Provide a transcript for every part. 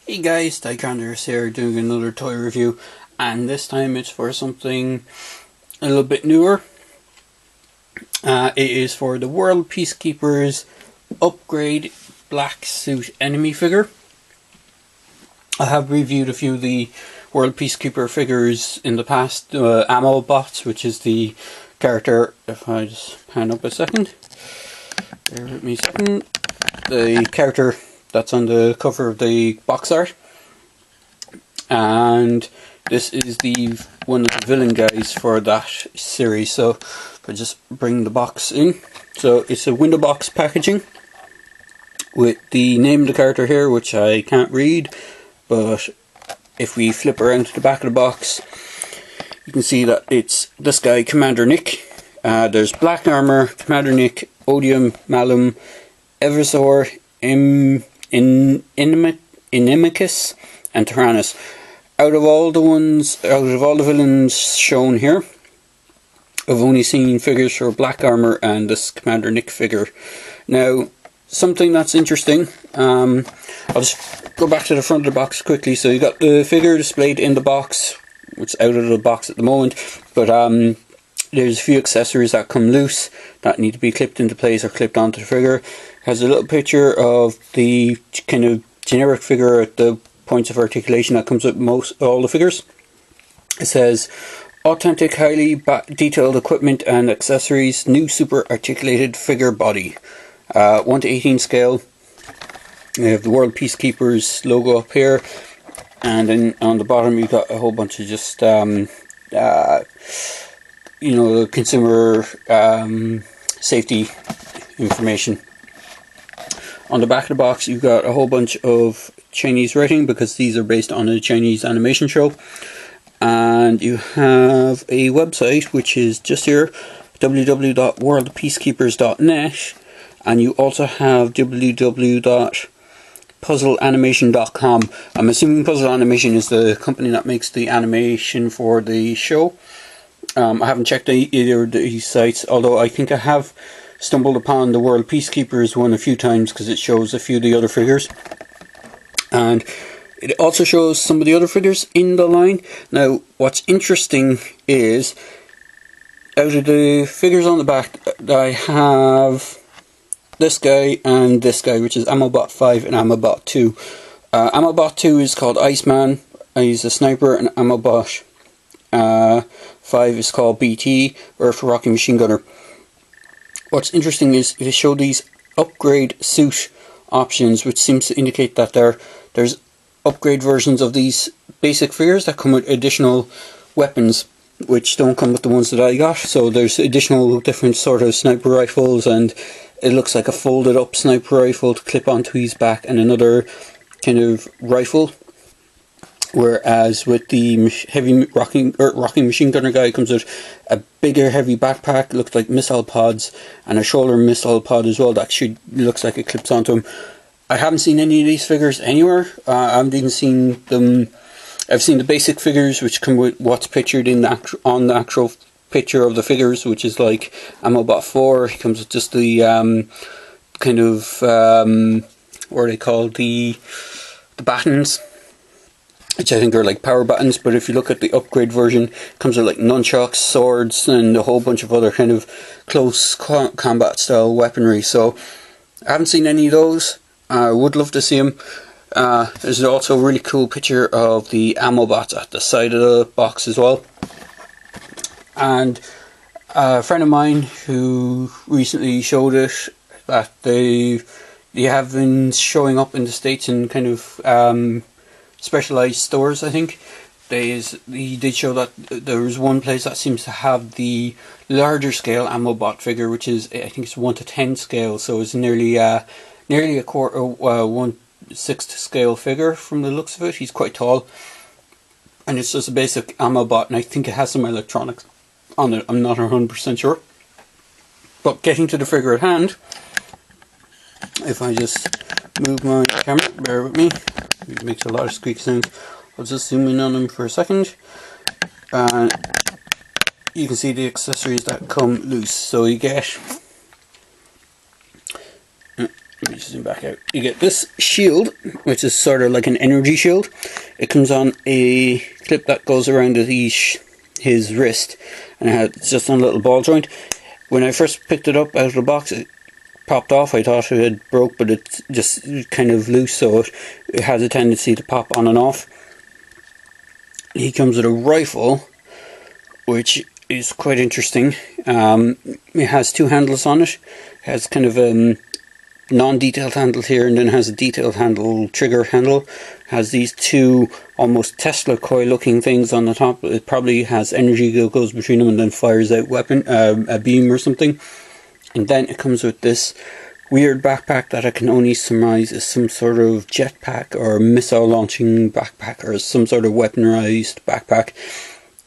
Hey guys, chacaters here doing another toy review, and this time it's for something a little bit newer. It is for the World Peacekeepers Upgrade Black Suit Enemy figure. I have reviewed a few of the World Peacekeeper figures in the past. Ammo Bots, which is the character, if I just pan up a second, bear with me a second, the character that's on the cover of the box art, and this is the one of the villain guys for that series. So if I just bring the box in, so it's a window box packaging with the name of the character here, which I can't read, but if we flip around to the back of the box, you can see that it's this guy, Commander Nick. There's Black Armour, Commander Nick, Odium, Malum, Eversor, Inimicus, and Tyrannus. Out of all the villains shown here, I've only seen figures for Black Armour and this Commander Nick figure. Now, something that's interesting, I'll just go back to the front of the box quickly. So you got the figure displayed in the box, which is out of the box at the moment, but there's a few accessories that come loose that need to be clipped into place or clipped onto the figure. Has a little picture of the kind of generic figure at the points of articulation that comes with all the figures. It says, authentic, highly detailed equipment and accessories, new super articulated figure body. 1:18 scale. We have the World Peacekeepers logo up here, and then on the bottom you got a whole bunch of just consumer safety information. On the back of the box you've got a whole bunch of Chinese writing, because these are based on a Chinese animation show, and you have a website which is just here, www.worldpeacekeepers.net, and you also have www.puzzleanimation.com. I'm assuming Puzzle Animation is the company that makes the animation for the show. I haven't checked either of these sites, although I think I have stumbled upon the World Peacekeepers one a few times because it shows a few of the other figures, and it also shows some of the other figures in the line. Now, what's interesting is, out of the figures on the back, I have this guy and this guy, which is Ammobot 5 and Ammobot 2. Ammobot 2 is called Iceman, he's a sniper, and Ammobot 5 is called BT, or for Rocky Machine Gunner. What's interesting is they show these upgrade suit options, which seems to indicate that there's upgrade versions of these basic figures that come with additional weapons, which don't come with the ones that I got. So there's additional different sort of sniper rifles, and it looks like a folded up sniper rifle to clip onto his back, and another kind of rifle. Whereas with the heavy rocking machine gunner guy, comes with a bigger heavy backpack, looks like missile pods, and a shoulder missile pod as well that actually looks like it clips onto him. I haven't seen any of these figures anywhere. I haven't even seen them. I've seen the basic figures, which come with what's pictured in on the actual picture of the figures, which is like Ammobot 4. He comes with just the kind of what are they called, the battens, which I think are like power buttons. But if you look at the upgrade version, it comes with like nunchucks, swords, and a whole bunch of other kind of close combat style weaponry. So I haven't seen any of those. I would love to see them. There's also a really cool picture of the ammo bots at the side of the box as well. And a friend of mine who recently showed it, that they have been showing up in the States in kind of specialized stores, I think. He did show that there was one place that seems to have the larger scale ammo bot figure, which is, I think it's 1:10 scale, so it's nearly a quarter, 1/6 scale figure from the looks of it. He's quite tall, and it's just a basic ammo bot, and I think it has some electronics on it. I'm not 100% sure. But getting to the figure at hand, if I just move my camera, bear with me, it makes a lot of squeak sounds. I'll just zoom in on him for a second, and you can see the accessories that come loose. So you get, let me zoom back out. You get this shield, which is sort of like an energy shield. It comes on a clip that goes around his wrist, and it's just on a little ball joint. When I first picked it up out of the box, it popped off. I thought it had broke, but it's just kind of loose, so it has a tendency to pop on and off. He comes with a rifle, which is quite interesting. It has two handles on it. It has kind of non-detailed handles here, and then has a detailed handle, trigger handle. It has these two almost Tesla coil looking things on the top. It probably has energy that goes between them and then fires out a beam or something. And then it comes with this weird backpack that I can only surmise is some sort of jetpack or missile launching backpack or some sort of weaponized backpack.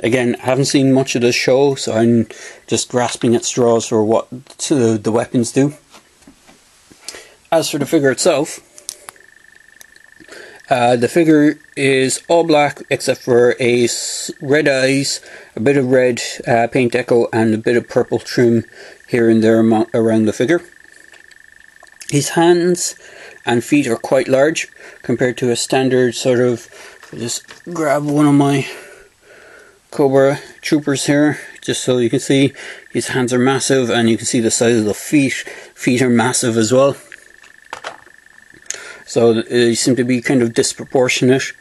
Again, I haven't seen much of this show, so I'm just grasping at straws for what the weapons do. As for the figure itself, the figure is all black except for red eyes, a bit of red paint deco, and a bit of purple trim here and there around the figure. His hands and feet are quite large compared to a standard sort of. I'll just grab one of my Cobra troopers here, just so you can see his hands are massive, and you can see the size of the feet. Feet are massive as well. So they seem to be kind of disproportionate.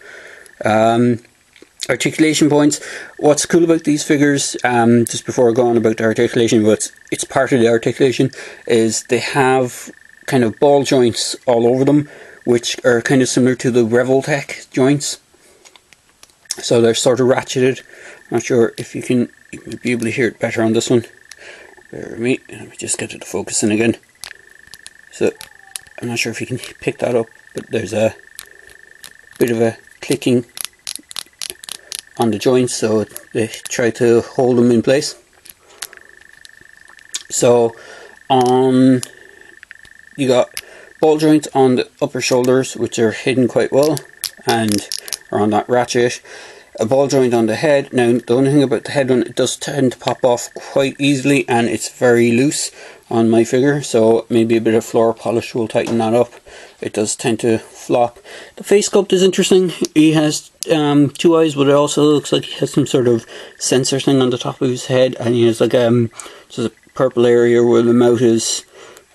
Articulation points. What's cool about these figures, just before I go on about the articulation, but it's part of the articulation, is they have kind of ball joints all over them, which are kind of similar to the Revoltech joints. So they're sort of ratcheted. Not sure if you might be able to hear it better on this one. Bear with me. Let me just get it to focusing again. So I'm not sure if you can pick that up, but there's a bit of a clicking on the joints, so they try to hold them in place. So you got ball joints on the upper shoulders, which are hidden quite well and are on that ratchet. A ball joint on the head. Now the only thing about the head one, it does tend to pop off quite easily, and it's very loose on my figure, so maybe a bit of floor polish will tighten that up. It does tend to flop. The face sculpt is interesting. He has two eyes, but it also looks like he has some sort of sensor thing on the top of his head, and he has like just a purple area where the mouth is.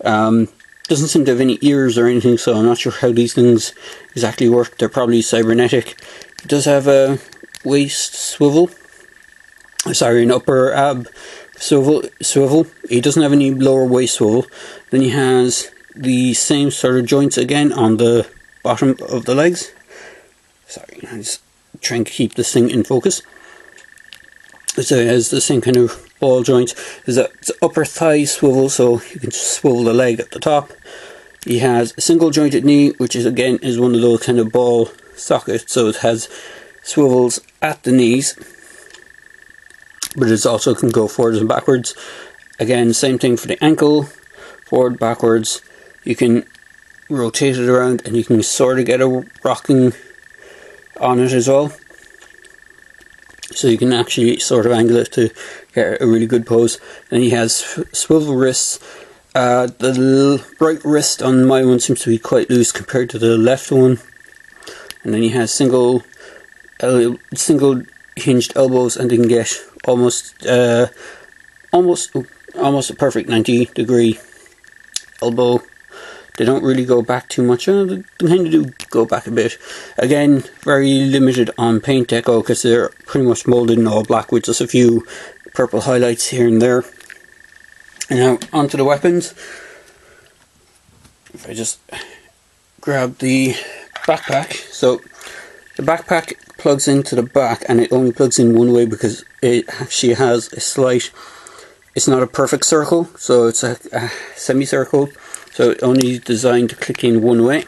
Doesn't seem to have any ears or anything, so I'm not sure how these things exactly work. They're probably cybernetic. He does have a waist swivel. Sorry, an upper ab swivel. He doesn't have any lower waist swivel. Then he has the same sort of joints again on the bottom of the legs. Sorry, I'm just trying to keep this thing in focus. So it has the same kind of ball joints. There's an upper thigh swivel, so you can just swivel the leg at the top. He has a single jointed knee, which is again one of those kind of ball sockets, so it has swivels at the knees, but it also can go forwards and backwards. Again, same thing for the ankle, forward, backwards. You can rotate it around, and you can sort of get a rocking on it as well. So you can actually sort of angle it to get a really good pose. And he has swivel wrists. The right wrist on my one seems to be quite loose compared to the left one. And then he has single hinged elbows, and they can get almost a perfect 90-degree elbow. They don't really go back too much. They kind of do go back a bit. Again, very limited on paint deco because they're pretty much molded in all black with just a few purple highlights here and there. And now onto the weapons. If I just grab the backpack. So the backpack plugs into the back, and it only plugs in one way because it actually has a slight, it's not a perfect circle, so it's a semicircle, so it's only designed to click in one way.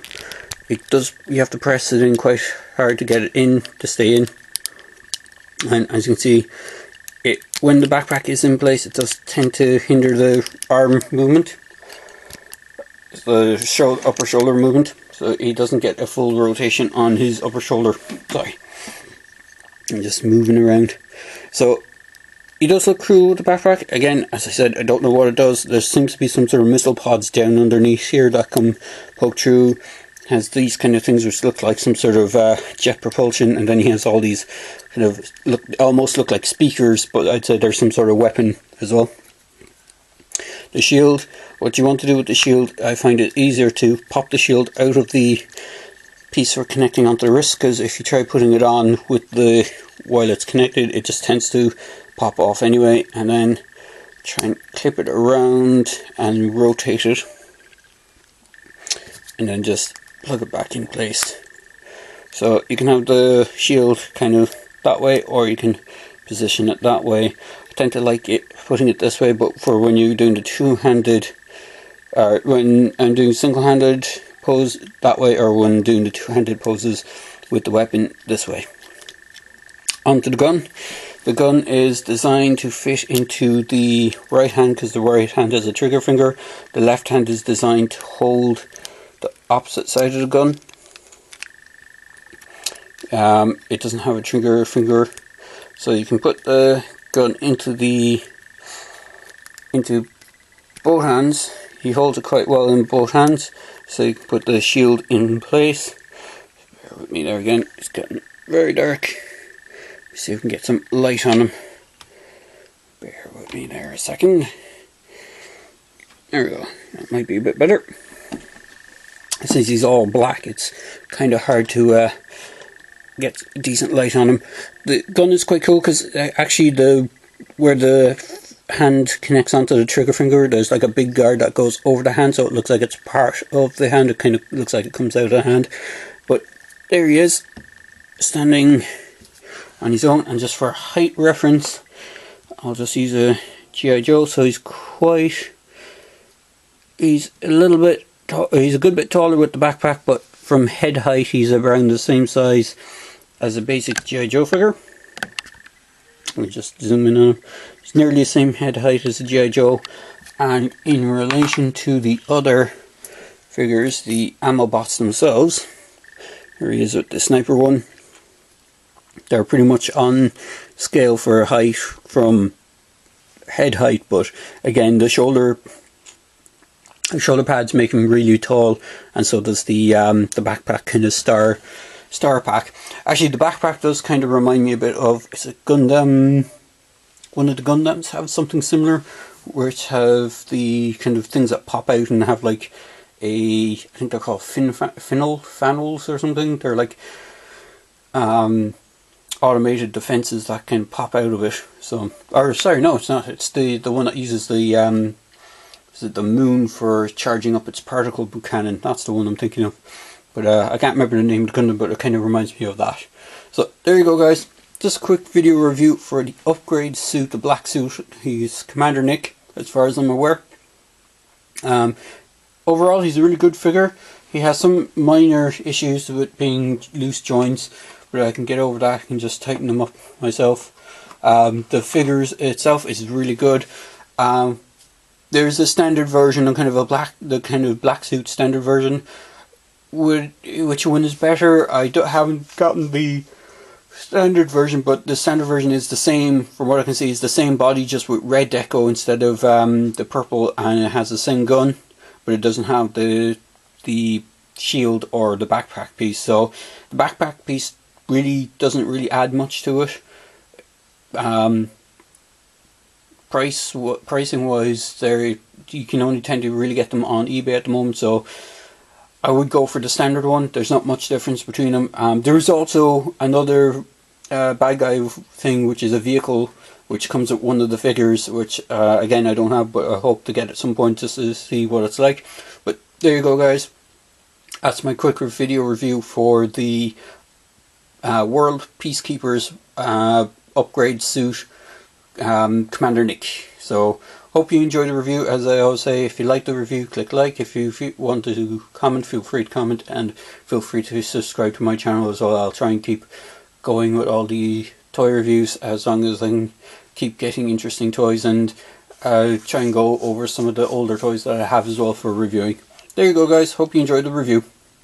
It does, you have to press it in quite hard to get it in, to stay in. And as you can see, when the backpack is in place, it does tend to hinder the arm movement, the upper shoulder movement, so he doesn't get a full rotation on his upper shoulder. Sorry, I'm just moving around. So he does look cool with the backpack. Again, as I said, I don't know what it does. There seems to be some sort of missile pods down underneath here that can poke through. Has these kind of things which look like some sort of jet propulsion, and then he has all these kind of almost look like speakers, but I'd say there's some sort of weapon as well. The shield, what you want to do with the shield, I find it easier to pop the shield out of the piece for connecting onto the wrist, because if you try putting it on with the while it's connected, it just tends to pop off anyway. And then try and clip it around and rotate it, and then just plug it back in place. So you can have the shield kind of that way, or you can position it that way. I tend to like it putting it this way, but for when you're doing the two-handed, or when I'm doing single-handed pose that way, or when doing the two-handed poses with the weapon this way. Onto the gun. The gun is designed to fit into the right hand, because the right hand has a trigger finger. The left hand is designed to hold the opposite side of the gun. It doesn't have a trigger finger, so you can put the gun into both hands. He holds it quite well in both hands, so you can put the shield in place. Bear with me there again, it's getting very dark. Let's see if we can get some light on him. Bear with me there a second. There we go, that might be a bit better. Since he's all black, it's kind of hard to get decent light on him. The gun is quite cool because actually where the hand connects onto the trigger finger, there's like a big guard that goes over the hand, so it looks like it's part of the hand. It kind of looks like it comes out of the hand. But there he is, standing on his own. And just for height reference, I'll just use a G.I. Joe. So he's a little bit, he's a good bit taller with the backpack, but from head height he's around the same size as a basic G.I. Joe figure. Let me just zoom in on him. He's nearly the same head height as a G.I. Joe, and in relation to the other figures, the ammo bots themselves, here he is with the sniper one, they're pretty much on scale for height from head height, but again the shoulder pads make him really tall, and so does the backpack kind of star pack. Actually, the backpack does kind of remind me a bit of, is it Gundam? One of the Gundams have something similar, which have the kind of things that pop out and have like I think they're called fanels or something. They're like automated defenses that can pop out of it. So, or sorry, no, it's not. It's the one that uses the is it the moon for charging up its particle cannon? That's the one I'm thinking of. But I can't remember the name of the Gundam, but it kind of reminds me of that. So there you go, guys. Just a quick video review for the upgrade suit, the black suit. He's Commander Nick, as far as I'm aware. Overall, he's a really good figure. He has some minor issues with being loose joints, but I can get over that. I can just tighten them up myself. The figures itself is really good. There's a standard version and the kind of black suit standard version. Which one is better? I haven't gotten the standard version, but the standard version is the same, from what I can see, is the same body, just with red deco instead of the purple, and it has the same gun, but it doesn't have the shield or the backpack piece. So the backpack piece doesn't really add much to it. Pricing wise, you can only tend to really get them on eBay at the moment, so I would go for the standard one. There's not much difference between them. There's also another bad guy thing, which is a vehicle which comes with one of the figures, which again I don't have, but I hope to get at some point just to see what it's like. But there you go, guys. That's my quick video review for the World Peacekeepers upgrade suit, Commander Nick. So hope you enjoyed the review. As I always say, if you like the review, click like. If you want to comment, feel free to comment, and feel free to subscribe to my channel as well. I'll try and keep going with all the toy reviews as long as I can keep getting interesting toys, and try and go over some of the older toys that I have as well for reviewing. There you go, guys. Hope you enjoyed the review.